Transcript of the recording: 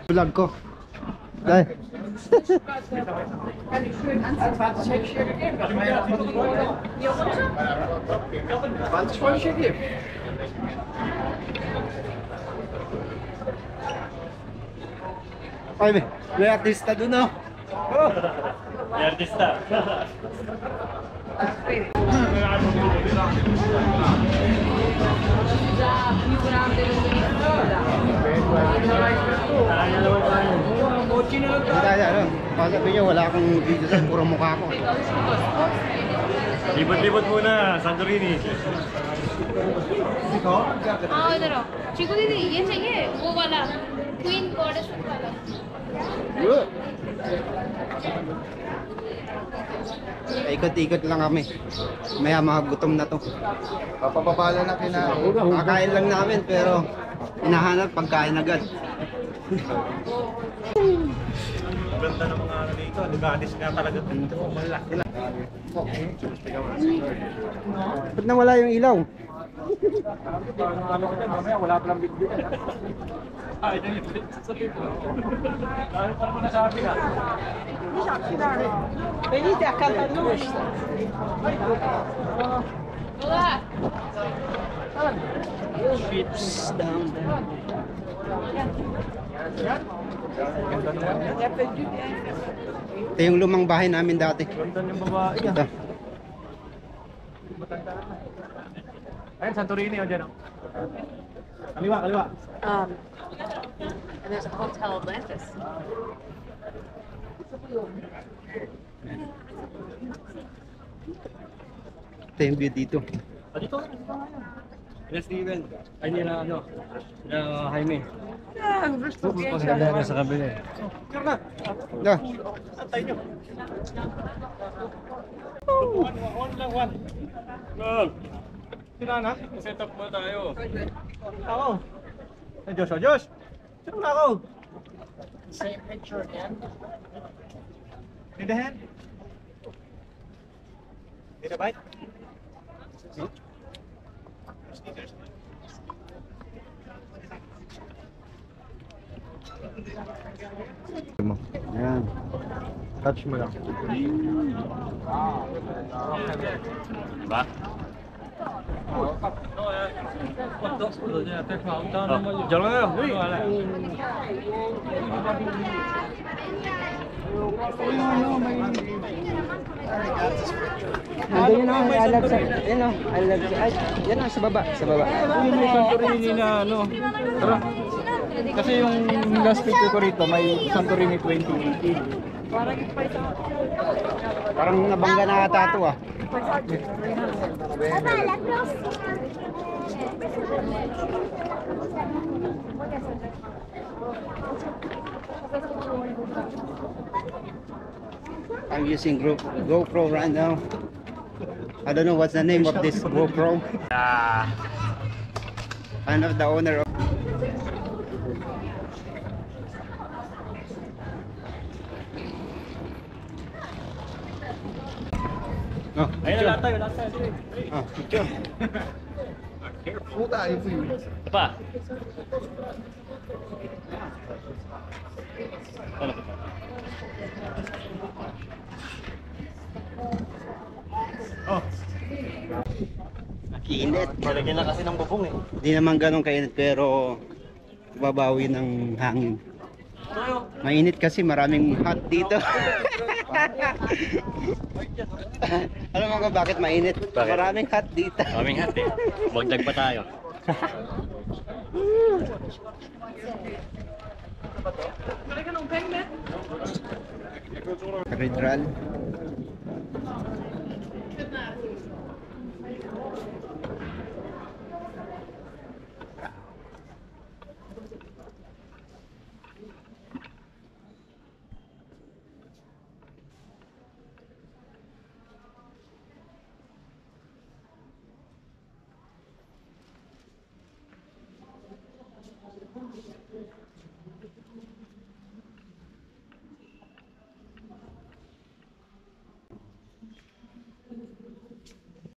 Vlog ko. Dahil. Ay, may artista doon, no? May artista. Sabi niya wala akong video sa puro mukha ko. Libot-libot muna, Santorini. हाँ इधर आओ चीकू दीदी ये चाहिए वो वाला क्वीन गॉडेस वाला Ikot-ikot lang kami. Maya gutom na to. Papapabala na kina. Kakain lang namin pero hinahanap pagkain agad. Ganda ng mga ano dito, lugaris nga talaga. Malaki lang. Ba't nawala yung ilaw? Mamaya wala palang video. Ay, ito yung sabi ko. Ano pa naman nasabi ka? Venite a casa nostra. होगा Ships down there. Ito yung lumang bahay namin dati. Ganda yung babae. Ito. Ayun, Santorini o dyan. Kaliwa, kaliwa. and there's a hotel Atlantis Ito yung view dito. Dito. Yes, Steven. Ay, nila ano. Na Jaime. Pagkaganda na sa kabila eh. Ah, Antay nyo. One lang, one. Go. Sinana, set up mo tayo. Ako. Ay, Josh, oh, Josh. Sino na ako? Same picture again. In the hand. In the bite. Ayan. Touch mo lang. Diba? Diyan lang na. Nandun yun o, I love sa, yun o, I love sa, ay, yan o, sa baba, sa baba. May Santorini na ano. Tara. Kasi yung last picture ko rito, may Santorini 2018. Parang nabangga na ata ito ah. I'm using GoPro right now. I don't know what's the name of this GoPro. I'm not the owner of. Oh, Ayun, wala tayo, wala tayo. oh, picture. Puta, ito yun. Pa. Oh. Init. Malagyan na kasi ng bubong eh. Hindi naman ganun kainit pero babawi ng hangin. Mainit kasi maraming hot dito. Alam mo ba bakit mainit? Bakit? Maraming hot dito. Kaming hati. Magdag pa tayo. Cathedral.